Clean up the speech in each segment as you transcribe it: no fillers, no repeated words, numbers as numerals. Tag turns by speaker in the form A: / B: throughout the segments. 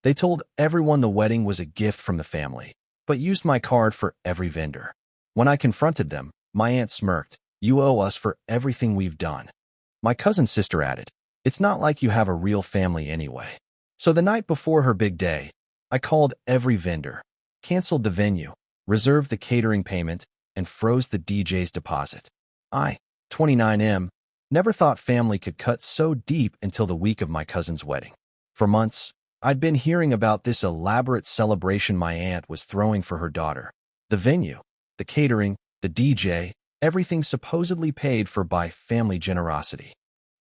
A: They told everyone the wedding was a gift from the family, but used my card for every vendor. When I confronted them, my aunt smirked, "You owe us for everything we've done." My cousin's sister added, "It's not like you have a real family anyway." So the night before her big day, I called every vendor, canceled the venue, reserved the catering payment, and froze the DJ's deposit. I, 29M, never thought family could cut so deep until the week of my cousin's wedding. For months, I'd been hearing about this elaborate celebration my aunt was throwing for her daughter. The venue, the catering, the DJ, everything supposedly paid for by family generosity.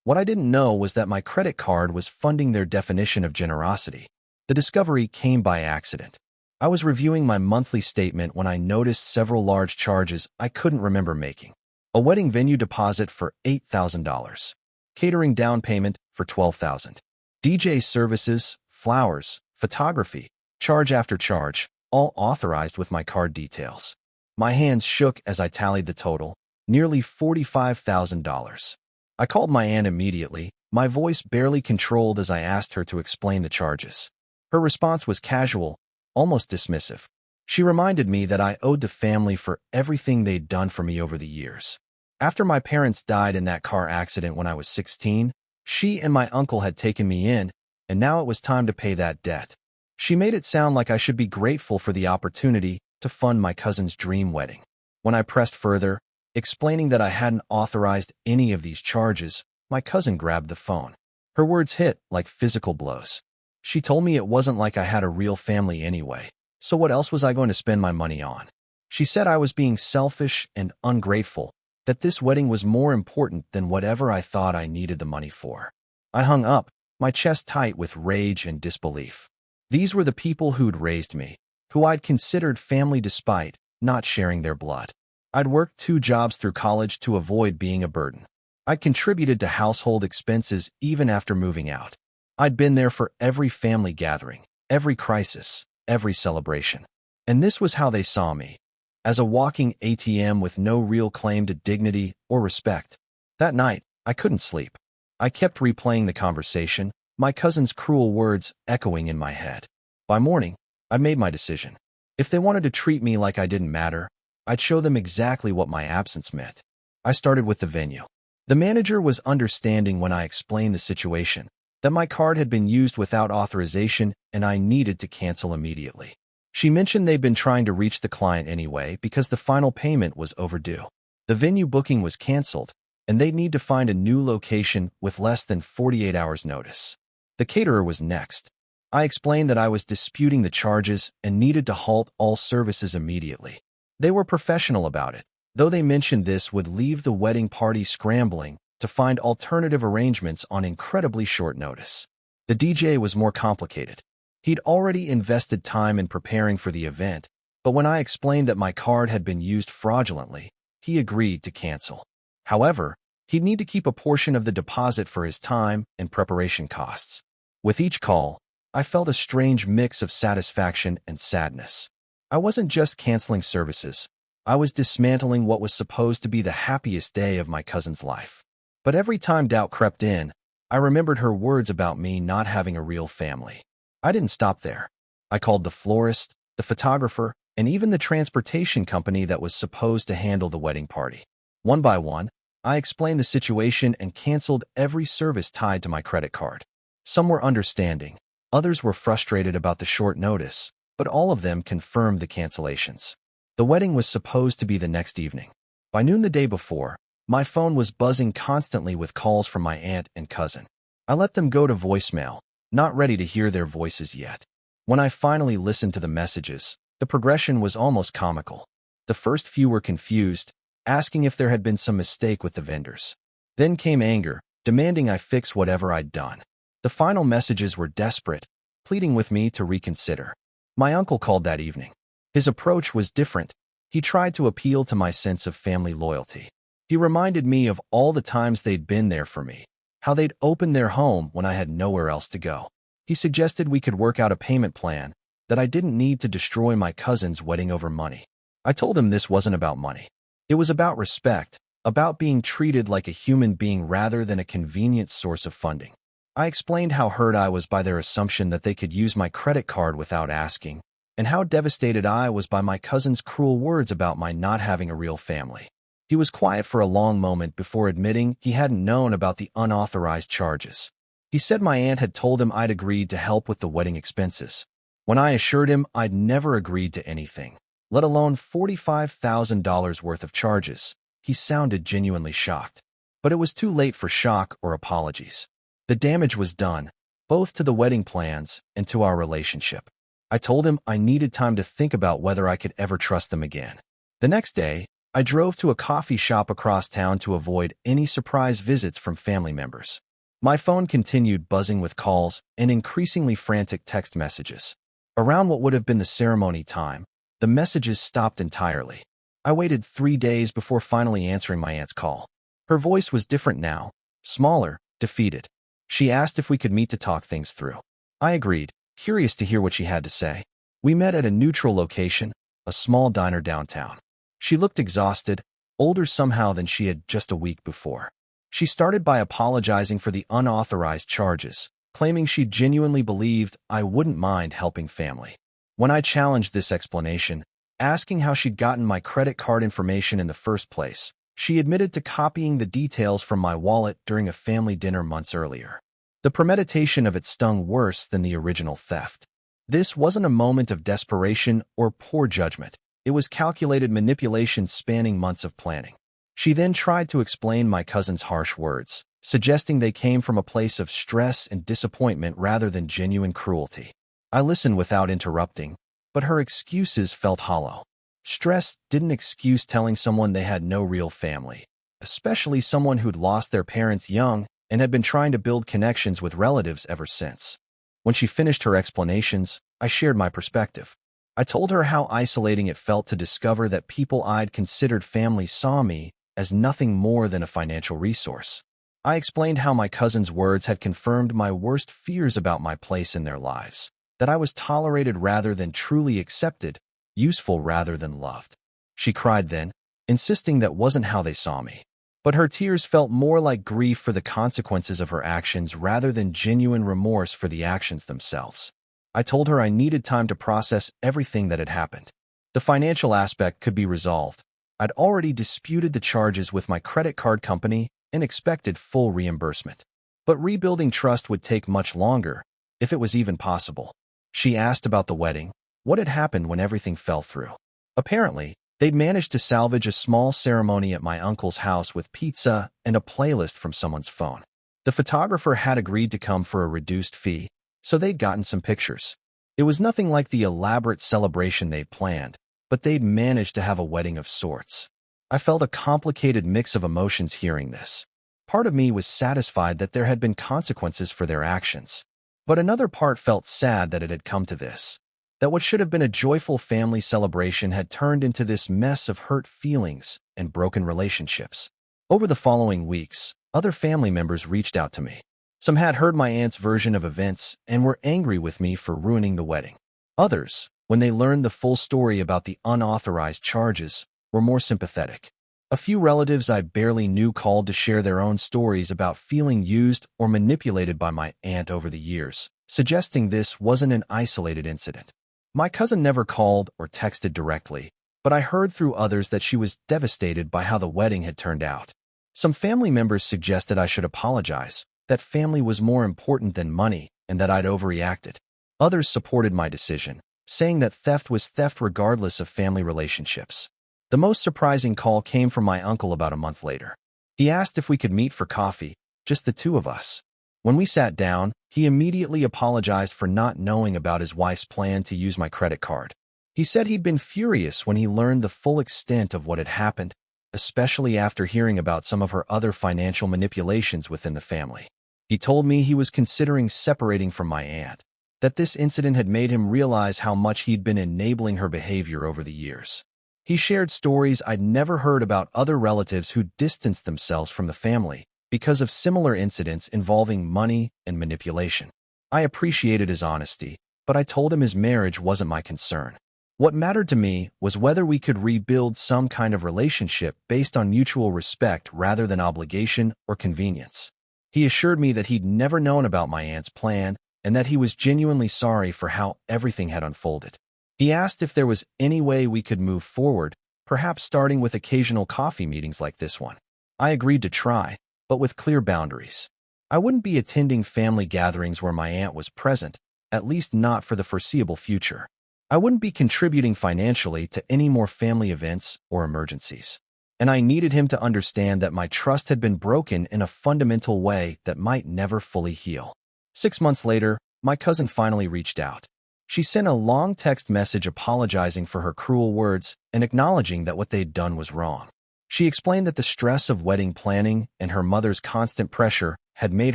A: What I didn't know was that my credit card was funding their definition of generosity. The discovery came by accident. I was reviewing my monthly statement when I noticed several large charges I couldn't remember making. A wedding venue deposit for $8,000. Catering down payment for $12,000. DJ services, flowers, photography, charge after charge, all authorized with my card details. My hands shook as I tallied the total, nearly $45,000. I called my aunt immediately, my voice barely controlled as I asked her to explain the charges. Her response was casual, almost dismissive. She reminded me that I owed the family for everything they'd done for me over the years. After my parents died in that car accident when I was 16, she and my uncle had taken me in, and now it was time to pay that debt. She made it sound like I should be grateful for the opportunity to fund my cousin's dream wedding. When I pressed further, explaining that I hadn't authorized any of these charges, my cousin grabbed the phone. Her words hit like physical blows. She told me it wasn't like I had a real family anyway, so what else was I going to spend my money on? She said I was being selfish and ungrateful, that this wedding was more important than whatever I thought I needed the money for. I hung up, my chest tight with rage and disbelief. These were the people who'd raised me, who I'd considered family despite not sharing their blood. I'd worked 2 jobs through college to avoid being a burden. I'd contributed to household expenses even after moving out. I'd been there for every family gathering, every crisis, every celebration. And this was how they saw me, as a walking ATM with no real claim to dignity or respect. That night, I couldn't sleep. I kept replaying the conversation, my cousin's cruel words echoing in my head. By morning, I made my decision. If they wanted to treat me like I didn't matter, I'd show them exactly what my absence meant. I started with the venue. The manager was understanding when I explained the situation, that my card had been used without authorization and I needed to cancel immediately. She mentioned they'd been trying to reach the client anyway because the final payment was overdue. The venue booking was canceled, and they'd need to find a new location with less than 48 hours notice. The caterer was next. I explained that I was disputing the charges and needed to halt all services immediately. They were professional about it, though they mentioned this would leave the wedding party scrambling to find alternative arrangements on incredibly short notice. The DJ was more complicated. He'd already invested time in preparing for the event, but when I explained that my card had been used fraudulently, he agreed to cancel. However, he'd need to keep a portion of the deposit for his time and preparation costs. With each call, I felt a strange mix of satisfaction and sadness. I wasn't just canceling services. I was dismantling what was supposed to be the happiest day of my cousin's life. But every time doubt crept in, I remembered her words about me not having a real family. I didn't stop there. I called the florist, the photographer, and even the transportation company that was supposed to handle the wedding party. One by one, I explained the situation and canceled every service tied to my credit card. Some were understanding, others were frustrated about the short notice, but all of them confirmed the cancellations. The wedding was supposed to be the next evening. By noon the day before, my phone was buzzing constantly with calls from my aunt and cousin. I let them go to voicemail, not ready to hear their voices yet. When I finally listened to the messages, the progression was almost comical. The first few were confused, asking if there had been some mistake with the vendors. Then came anger, demanding I fix whatever I'd done. The final messages were desperate, pleading with me to reconsider. My uncle called that evening. His approach was different. He tried to appeal to my sense of family loyalty. He reminded me of all the times they'd been there for me, how they'd opened their home when I had nowhere else to go. He suggested we could work out a payment plan, that I didn't need to destroy my cousin's wedding over money. I told him this wasn't about money. It was about respect, about being treated like a human being rather than a convenient source of funding. I explained how hurt I was by their assumption that they could use my credit card without asking, and how devastated I was by my cousin's cruel words about my not having a real family. He was quiet for a long moment before admitting he hadn't known about the unauthorized charges. He said my aunt had told him I'd agreed to help with the wedding expenses. When I assured him I'd never agreed to anything, let alone $45,000 worth of charges, he sounded genuinely shocked. But it was too late for shock or apologies. The damage was done, both to the wedding plans and to our relationship. I told him I needed time to think about whether I could ever trust them again. The next day, I drove to a coffee shop across town to avoid any surprise visits from family members. My phone continued buzzing with calls and increasingly frantic text messages. Around what would have been the ceremony time, the messages stopped entirely. I waited 3 days before finally answering my aunt's call. Her voice was different now, smaller, defeated. She asked if we could meet to talk things through. I agreed, curious to hear what she had to say. We met at a neutral location, a small diner downtown. She looked exhausted, older somehow than she had just a week before. She started by apologizing for the unauthorized charges, claiming she genuinely believed I wouldn't mind helping family. When I challenged this explanation, asking how she'd gotten my credit card information in the first place, she admitted to copying the details from my wallet during a family dinner months earlier. The premeditation of it stung worse than the original theft. This wasn't a moment of desperation or poor judgment. It was calculated manipulation spanning months of planning. She then tried to explain my cousin's harsh words, suggesting they came from a place of stress and disappointment rather than genuine cruelty. I listened without interrupting, but her excuses felt hollow. Stress didn't excuse telling someone they had no real family, especially someone who'd lost their parents young and had been trying to build connections with relatives ever since. When she finished her explanations, I shared my perspective. I told her how isolating it felt to discover that people I'd considered family saw me as nothing more than a financial resource. I explained how my cousin's words had confirmed my worst fears about my place in their lives, that I was tolerated rather than truly accepted, useful rather than loved. She cried then, insisting that wasn't how they saw me. But her tears felt more like grief for the consequences of her actions rather than genuine remorse for the actions themselves. I told her I needed time to process everything that had happened. The financial aspect could be resolved. I'd already disputed the charges with my credit card company and expected full reimbursement. But rebuilding trust would take much longer, if it was even possible. She asked about the wedding, what had happened when everything fell through. Apparently, they'd managed to salvage a small ceremony at my uncle's house with pizza and a playlist from someone's phone. The photographer had agreed to come for a reduced fee, so they'd gotten some pictures. It was nothing like the elaborate celebration they'd planned, but they'd managed to have a wedding of sorts. I felt a complicated mix of emotions hearing this. Part of me was satisfied that there had been consequences for their actions, but another part felt sad that it had come to this. That what should have been a joyful family celebration had turned into this mess of hurt feelings and broken relationships. Over the following weeks, other family members reached out to me. Some had heard my aunt's version of events and were angry with me for ruining the wedding. Others, when they learned the full story about the unauthorized charges, were more sympathetic. A few relatives I barely knew called to share their own stories about feeling used or manipulated by my aunt over the years, suggesting this wasn't an isolated incident. My cousin never called or texted directly, but I heard through others that she was devastated by how the wedding had turned out. Some family members suggested I should apologize, that family was more important than money, and that I'd overreacted. Others supported my decision, saying that theft was theft regardless of family relationships. The most surprising call came from my uncle about a month later. He asked if we could meet for coffee, just the two of us. When we sat down, he immediately apologized for not knowing about his wife's plan to use my credit card. He said he'd been furious when he learned the full extent of what had happened, especially after hearing about some of her other financial manipulations within the family. He told me he was considering separating from my aunt, that this incident had made him realize how much he'd been enabling her behavior over the years. He shared stories I'd never heard about other relatives who distanced themselves from the family because of similar incidents involving money and manipulation. I appreciated his honesty, but I told him his marriage wasn't my concern. What mattered to me was whether we could rebuild some kind of relationship based on mutual respect rather than obligation or convenience. He assured me that he'd never known about my aunt's plan and that he was genuinely sorry for how everything had unfolded. He asked if there was any way we could move forward, perhaps starting with occasional coffee meetings like this one. I agreed to try, but with clear boundaries. I wouldn't be attending family gatherings where my aunt was present, at least not for the foreseeable future. I wouldn't be contributing financially to any more family events or emergencies. And I needed him to understand that my trust had been broken in a fundamental way that might never fully heal. 6 months later, my cousin finally reached out. She sent a long text message apologizing for her cruel words and acknowledging that what they'd done was wrong. She explained that the stress of wedding planning and her mother's constant pressure had made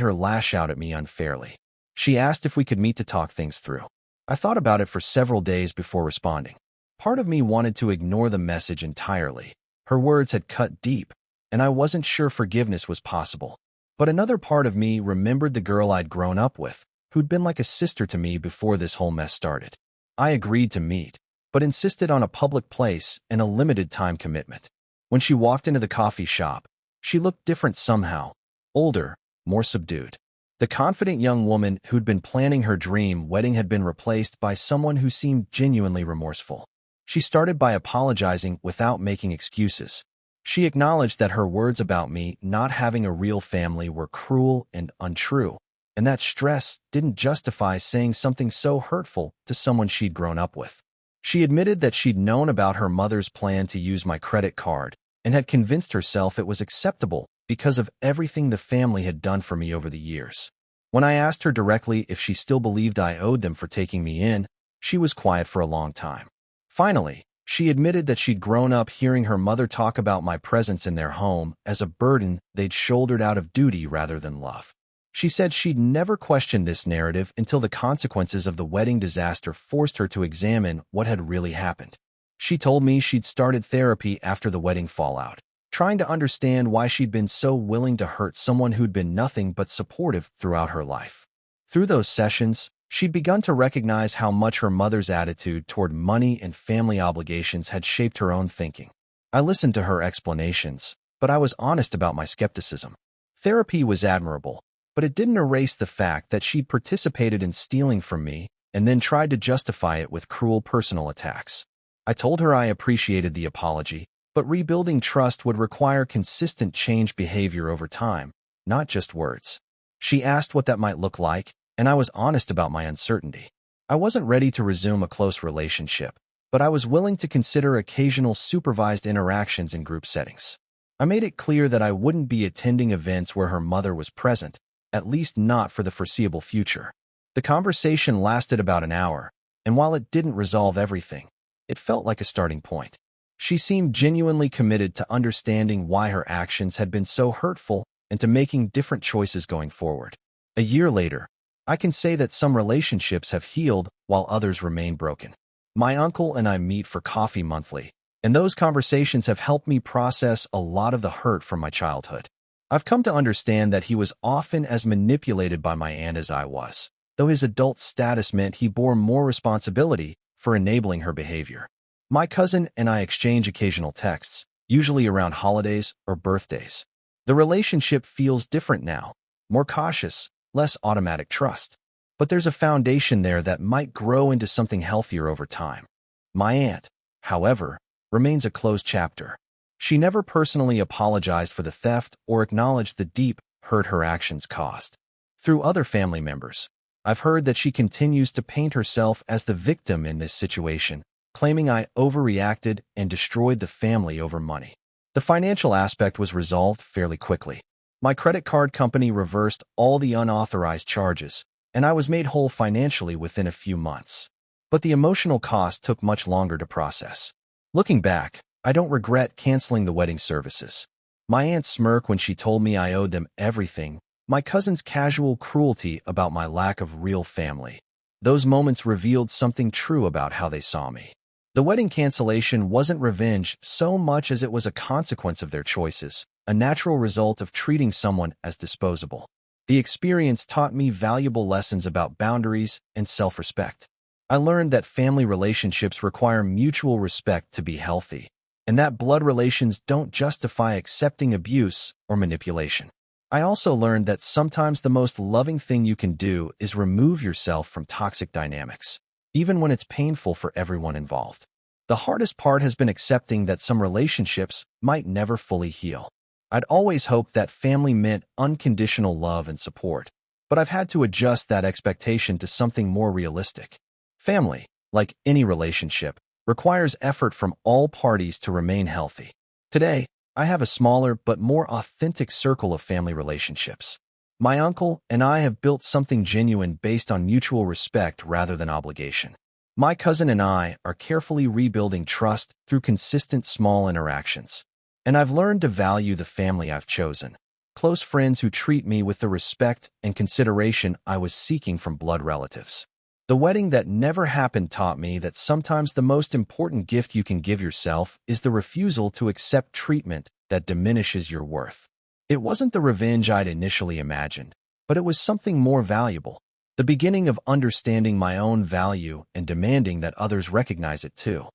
A: her lash out at me unfairly. She asked if we could meet to talk things through. I thought about it for several days before responding. Part of me wanted to ignore the message entirely. Her words had cut deep, and I wasn't sure forgiveness was possible. But another part of me remembered the girl I'd grown up with, who'd been like a sister to me before this whole mess started. I agreed to meet, but insisted on a public place and a limited time commitment. When she walked into the coffee shop, she looked different somehow, older, more subdued. The confident young woman who'd been planning her dream wedding had been replaced by someone who seemed genuinely remorseful. She started by apologizing without making excuses. She acknowledged that her words about me not having a real family were cruel and untrue, and that stress didn't justify saying something so hurtful to someone she'd grown up with. She admitted that she'd known about her mother's plan to use my credit card and had convinced herself it was acceptable because of everything the family had done for me over the years. When I asked her directly if she still believed I owed them for taking me in, she was quiet for a long time. Finally, she admitted that she'd grown up hearing her mother talk about my presence in their home as a burden they'd shouldered out of duty rather than love. She said she'd never questioned this narrative until the consequences of the wedding disaster forced her to examine what had really happened. She told me she'd started therapy after the wedding fallout, trying to understand why she'd been so willing to hurt someone who'd been nothing but supportive throughout her life. Through those sessions, she'd begun to recognize how much her mother's attitude toward money and family obligations had shaped her own thinking. I listened to her explanations, but I was honest about my skepticism. Therapy was admirable, but it didn't erase the fact that she'd participated in stealing from me and then tried to justify it with cruel personal attacks. I told her I appreciated the apology, but rebuilding trust would require consistent change behavior over time, not just words. She asked what that might look like, and I was honest about my uncertainty. I wasn't ready to resume a close relationship, but I was willing to consider occasional supervised interactions in group settings. I made it clear that I wouldn't be attending events where her mother was present, at least not for the foreseeable future. The conversation lasted about an hour, and while it didn't resolve everything, it felt like a starting point. She seemed genuinely committed to understanding why her actions had been so hurtful and to making different choices going forward. A year later, I can say that some relationships have healed while others remain broken. My uncle and I meet for coffee monthly, and those conversations have helped me process a lot of the hurt from my childhood. I've come to understand that he was often as manipulated by my aunt as I was, though his adult status meant he bore more responsibility for enabling her behavior. My cousin and I exchange occasional texts, usually around holidays or birthdays. The relationship feels different now, more cautious, less automatic trust. But there's a foundation there that might grow into something healthier over time. My aunt, however, remains a closed chapter. She never personally apologized for the theft or acknowledged the deep hurt her actions caused. Through other family members, I've heard that she continues to paint herself as the victim in this situation, claiming I overreacted and destroyed the family over money. The financial aspect was resolved fairly quickly. My credit card company reversed all the unauthorized charges, and I was made whole financially within a few months. But the emotional cost took much longer to process. Looking back, I don't regret canceling the wedding services. My aunt's smirk when she told me I owed them everything, my cousin's casual cruelty about my lack of real family. Those moments revealed something true about how they saw me. The wedding cancellation wasn't revenge so much as it was a consequence of their choices, a natural result of treating someone as disposable. The experience taught me valuable lessons about boundaries and self-respect. I learned that family relationships require mutual respect to be healthy, and that blood relations don't justify accepting abuse or manipulation. I also learned that sometimes the most loving thing you can do is remove yourself from toxic dynamics, even when it's painful for everyone involved. The hardest part has been accepting that some relationships might never fully heal. I'd always hoped that family meant unconditional love and support, but I've had to adjust that expectation to something more realistic. Family, like any relationship, requires effort from all parties to remain healthy. Today, I have a smaller but more authentic circle of family relationships. My uncle and I have built something genuine based on mutual respect rather than obligation. My cousin and I are carefully rebuilding trust through consistent small interactions. And I've learned to value the family I've chosen. Close friends who treat me with the respect and consideration I was seeking from blood relatives. The wedding that never happened taught me that sometimes the most important gift you can give yourself is the refusal to accept treatment that diminishes your worth. It wasn't the revenge I'd initially imagined, but it was something more valuable. The beginning of understanding my own value and demanding that others recognize it too.